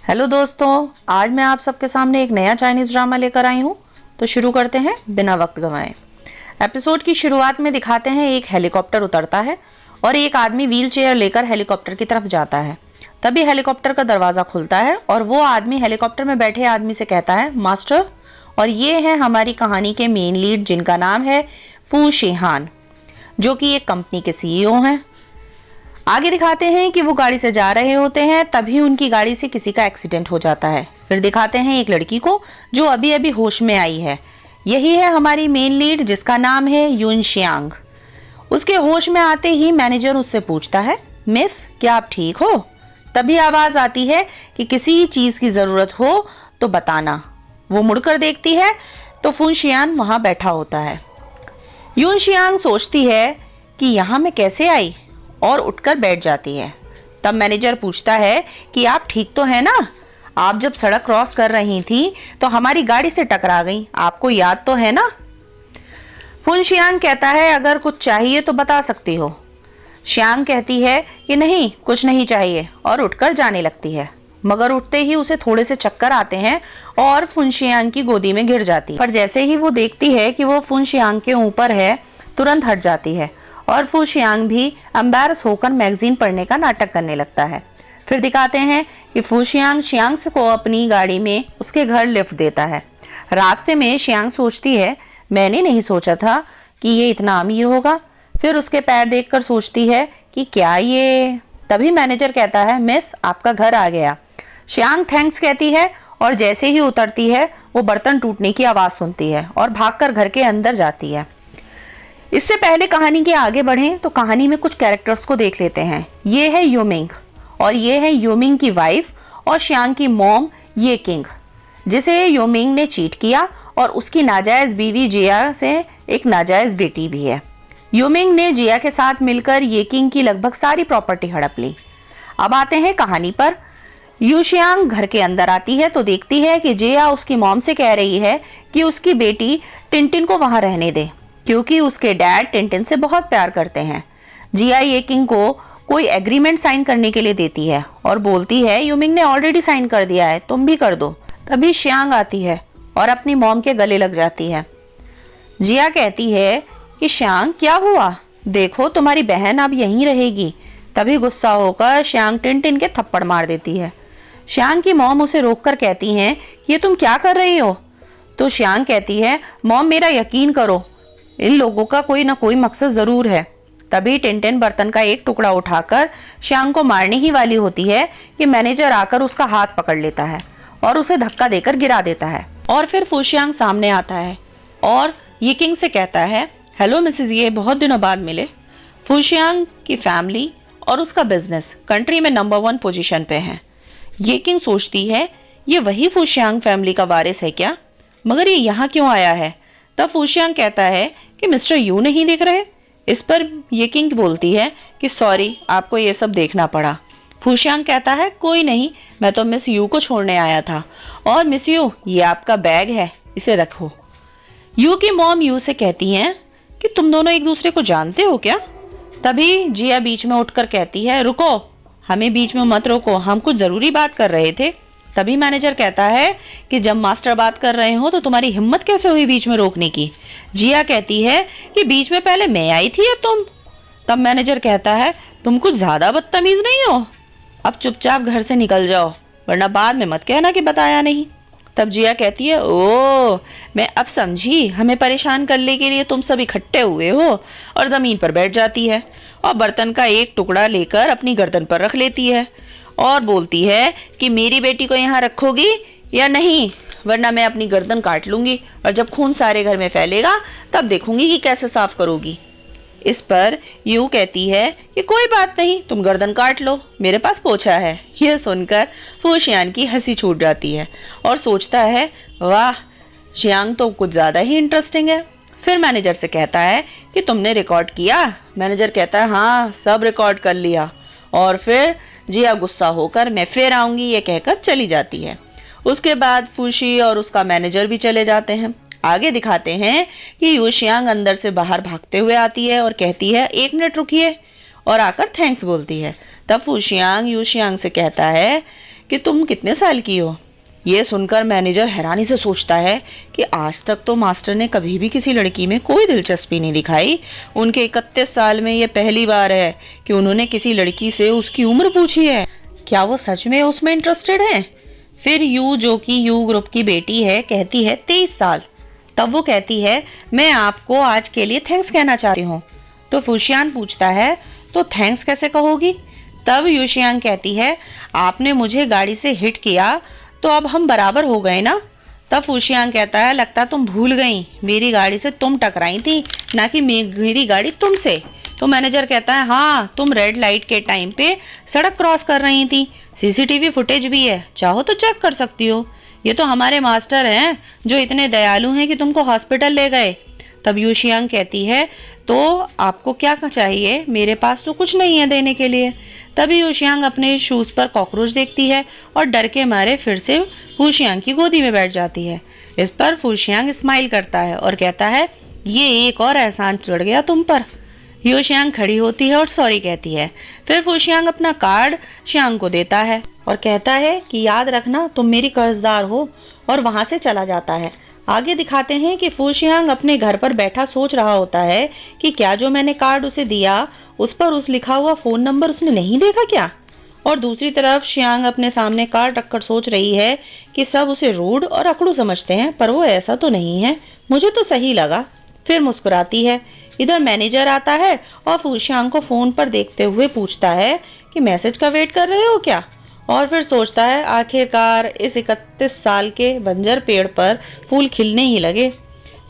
Hello दोस्तों, आज मैं आप सबके सामने एक नया चाइनीज ड्रामा लेकर आई हूँ। तो शुरू करते हैं बिना वक्त गंवाए। एपिसोड की शुरुआत में दिखाते हैं एक हेलीकॉप्टर उतरता है और एक आदमी व्हील चेयर लेकर हेलीकॉप्टर की तरफ जाता है। तभी हेलीकॉप्टर का दरवाजा खुलता है और वो आदमी हेलीकॉप्टर में बैठे आदमी से कहता है, मास्टर। और ये है हमारी कहानी के मेन लीड, जिनका नाम है फू शिहान, जो कि एक कंपनी के सीईओ हैं। आगे दिखाते हैं कि वो गाड़ी से जा रहे होते हैं, तभी उनकी गाड़ी से किसी का एक्सीडेंट हो जाता है। फिर दिखाते हैं एक लड़की को जो अभी अभी होश में आई है। यही है हमारी मेन लीड, जिसका नाम है यून शियांग। उसके होश में आते ही मैनेजर उससे पूछता है, मिस क्या आप ठीक हो? तभी आवाज आती है कि किसी चीज की जरूरत हो तो बताना। वो मुड़कर देखती है तो फुन शियान वहां बैठा होता है। यून शियांग सोचती है कि यहाँ मैं कैसे आई और उठकर बैठ जाती है। तब मैनेजर पूछता है कि आप ठीक तो है ना? आप जब सड़क क्रॉस कर रही थी तो हमारी गाड़ी से टकरा गई, आपको याद तो है ना? फुन शियांग कहता है, अगर कुछ चाहिए तो बता सकती हो। शियांग कहती है कि नहीं, कुछ नहीं चाहिए, और उठकर जाने लगती है। मगर उठते ही उसे थोड़े से चक्कर आते हैं और फुन शियांग की गोदी में गिर जाती है। पर जैसे ही वो देखती है कि वो फुन शियांग के ऊपर है, तुरंत हट जाती है और फू शियांग भी एम्बैरस होकर मैगजीन पढ़ने का नाटक करने लगता है। फिर दिखाते हैं कि फू शियांग शियांग को अपनी गाड़ी में उसके घर लिफ्ट देता है। रास्ते में शियांग सोचती है, मैंने नहीं सोचा था कि ये इतना अमीर होगा। फिर उसके पैर देखकर सोचती है कि क्या ये। तभी मैनेजर कहता है, मिस आपका घर आ गया। शियांग थैंक्स कहती है और जैसे ही उतरती है वो बर्तन टूटने की आवाज सुनती है और भागकर घर के अंदर जाती है। इससे पहले कहानी के आगे बढ़ें तो कहानी में कुछ कैरेक्टर्स को देख लेते हैं। ये है योमिंग और ये है योमिंग की वाइफ और शियांग की मॉम ये किंग, जिसे योमिंग ने चीट किया, और उसकी नाजायज बीवी जिया से एक नाजायज बेटी भी है। योमिंग ने जिया के साथ मिलकर ये किंग की लगभग सारी प्रॉपर्टी हड़प ली। अब आते हैं कहानी पर। यूशियांग घर के अंदर आती है तो देखती है कि जिया उसकी मॉम से कह रही है कि उसकी बेटी टिंटिन को वहां रहने दे, क्योंकि उसके डैड टिंटिन से बहुत प्यार करते हैं। जिया ये किंग को कोई एग्रीमेंट साइन करने के लिए देती है और बोलती है, यूमिंग ने ऑलरेडी साइन कर दिया है, तुम भी कर दो। तभी शियांग आती है और अपनी मॉम के गले लग जाती है। जिया कहती है कि शियांग क्या हुआ, देखो तुम्हारी बहन अब यहीं रहेगी। तभी गुस्सा होकर शियांग टिंटिन के थप्पड़ मार देती है। शियांग की मॉम उसे रोककर कहती है, ये तुम क्या कर रही हो? तो शियांग कहती है, मॉम मेरा यकीन करो, इन लोगों का कोई ना कोई मकसद जरूर है। तभी टिंटिन बर्तन का एक टुकड़ा उठाकर शियांग को मारने ही वाली होती है कि मैनेजर आकर उसका हाथ पकड़ लेता है और उसे धक्का देकर गिरा देता है। और फिर फू शियांग सामने आता है और ये किंग से कहता है, हेलो मिसेज ये, बहुत दिनों बाद मिले। फू शियांग की फैमिली और उसका बिजनेस कंट्री में नंबर 1 पोजीशन पे है। ये किंग सोचती है, ये वही फू शियांग फैमिली का वारिस है क्या? मगर ये यहाँ क्यों आया है? तब फू शियांग कहता है कि मिस्टर यू नहीं देख रहे। इस पर ये किंग बोलती है कि सॉरी, आपको ये सब देखना पड़ा। फू शियांग कहता है, कोई नहीं, मैं तो मिस यू को छोड़ने आया था। और मिस यू, ये आपका बैग है, इसे रखो। यू की मॉम यू से कहती हैं कि तुम दोनों एक दूसरे को जानते हो क्या? तभी जिया बीच में उठकर कहती है, रुको, हमें बीच में मत रोको, हम कुछ जरूरी बात कर रहे थे। तभी मैनेजर कहता है कि जब मास्टर बात कर रहे हो तो तुम्हारी हिम्मत कैसे हुई बीच में रोकने की? जिया कहती है कि बीच में पहले मैं आई थी या तुम? तब मैनेजर कहता है, तुम कुछ ज्यादा बदतमीज नहीं हो? अब चुपचाप घर से निकल जाओ, वरना बाद में मत कहना कि बताया नहीं। तब जिया कहती है, ओ मैं अब समझी, हमें परेशान करने के लिए तुम सब इकट्ठे हुए हो। और जमीन पर बैठ जाती है और बर्तन का एक टुकड़ा लेकर अपनी गर्दन पर रख लेती है और बोलती है कि मेरी बेटी को यहाँ रखोगी या नहीं, वरना मैं अपनी गर्दन काट लूंगी, और जब खून सारे घर में फैलेगा तब देखूंगी कि कैसे साफ करोगी। इस पर यू कहती है कि कोई बात नहीं, तुम गर्दन काट लो, मेरे पास पोछा है। यह सुनकर फू शियांग की हंसी छूट जाती है और सोचता है, वाह, शियांग तो कुछ ज्यादा ही इंटरेस्टिंग है। फिर मैनेजर से कहता है कि तुमने रिकॉर्ड किया? मैनेजर कहता है, हाँ सब रिकॉर्ड कर लिया। और फिर जिया गुस्सा होकर मैं फिर आऊंगी ये कहकर चली जाती है। उसके बाद फूशी और उसका मैनेजर भी चले जाते हैं। आगे दिखाते हैं कि यूशियांग अंदर से बाहर भागते हुए आती है और कहती है, 1 मिनट रुकिए, और आकर थैंक्स बोलती है। तब फूशियांग यूशियांग से कहता है कि तुम कितने साल की हो। ये सुनकर मैनेजर हैरानी से सोचता है कि आज तक तो मास्टर ने कभी भी किसी लड़की में कोई दिलचस्पी नहीं दिखाई। उनके 31 साल में ये पहली बार है कि उन्होंने किसी लड़की से उसकी उम्र पूछी है। क्या वो सच में उसमें इंटरेस्टेड है? फिर यू, जो कि यू ग्रुप की बेटी है, कहती है 23 साल। तब वो कहती है मैं आपको आज के लिए थैंक्स कहना चाहती हूँ। तो फूशियांग पूछता है तो थैंक्स कैसे कहोगी? तब यूशियांग कहती है आपने मुझे गाड़ी से हिट किया तो अब हम बराबर हो गए ना। तब फूशियांग कहता है लगता तुम भूल गई, मेरी गाड़ी से तुम टकराई थी, ना कि मेरी गाड़ी तुमसे। तो मैनेजर कहता है हाँ, तुम रेड लाइट के टाइम पे सड़क क्रॉस कर रही थी, सीसीटीवी फुटेज भी है, चाहो तो चेक कर सकती हो। ये तो हमारे मास्टर हैं जो इतने दयालु हैं कि तुमको हॉस्पिटल ले गए। तब यूशियांग कहती है तो आपको क्या चाहिए, मेरे पास तो कुछ नहीं है देने के लिए। तभी यूशियांग अपने शूज पर कॉकरोच देखती है और डर के मारे फिर से फूशियांग की गोदी में बैठ जाती है। इस पर फूशियांग स्माइल करता है और कहता है ये एक और एहसान चढ़ गया तुम पर। यूशियांग खड़ी होती है और सॉरी कहती है। फिर फूशियांग अपना कार्ड शियांग को देता है और कहता है कि याद रखना तुम मेरी कर्जदार हो, और वहां से चला जाता है। आगे दिखाते हैं कि फूशियांग अपने घर पर बैठा सोच रहा होता है कि क्या जो मैंने कार्ड उसे दिया उस पर उस लिखा हुआ फोन नंबर उसने नहीं देखा क्या। और दूसरी तरफ शियांग अपने सामने कार्ड रखकर सोच रही है कि सब उसे रूड और अकड़ू समझते हैं, पर वो ऐसा तो नहीं है, मुझे तो सही लगा। फिर मुस्कुराती है। इधर मैनेजर आता है और फूशियांग को फोन पर देखते हुए पूछता है कि मैसेज का वेट कर रहे हो क्या। और फिर सोचता है आखिरकार इस 31 साल के बंजर पेड़ पर फूल खिलने ही लगे।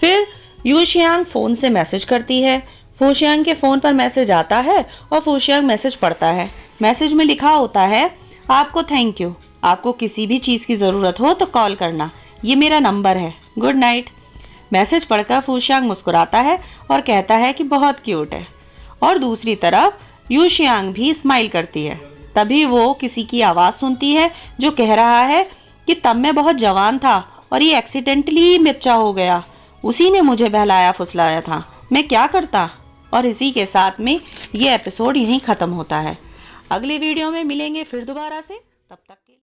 फिर यूशियांग फोन से मैसेज करती है। फूशियांग के फोन पर मैसेज आता है और फूशियांग मैसेज पढ़ता है। मैसेज में लिखा होता है आपको थैंक यू, आपको किसी भी चीज़ की ज़रूरत हो तो कॉल करना, ये मेरा नंबर है, गुड नाइट। मैसेज पढ़कर फूशियांग मुस्कुराता है और कहता है कि बहुत क्यूट है। और दूसरी तरफ यूशियांग भी स्माइल करती है। तभी वो किसी की आवाज़ सुनती है जो कह रहा है कि तब मैं बहुत जवान था और ये एक्सीडेंटली बच्चा हो गया, उसी ने मुझे बहलाया फुसलाया था, मैं क्या करता। और इसी के साथ में ये एपिसोड यहीं ख़त्म होता है। अगले वीडियो में मिलेंगे फिर दोबारा से, तब तक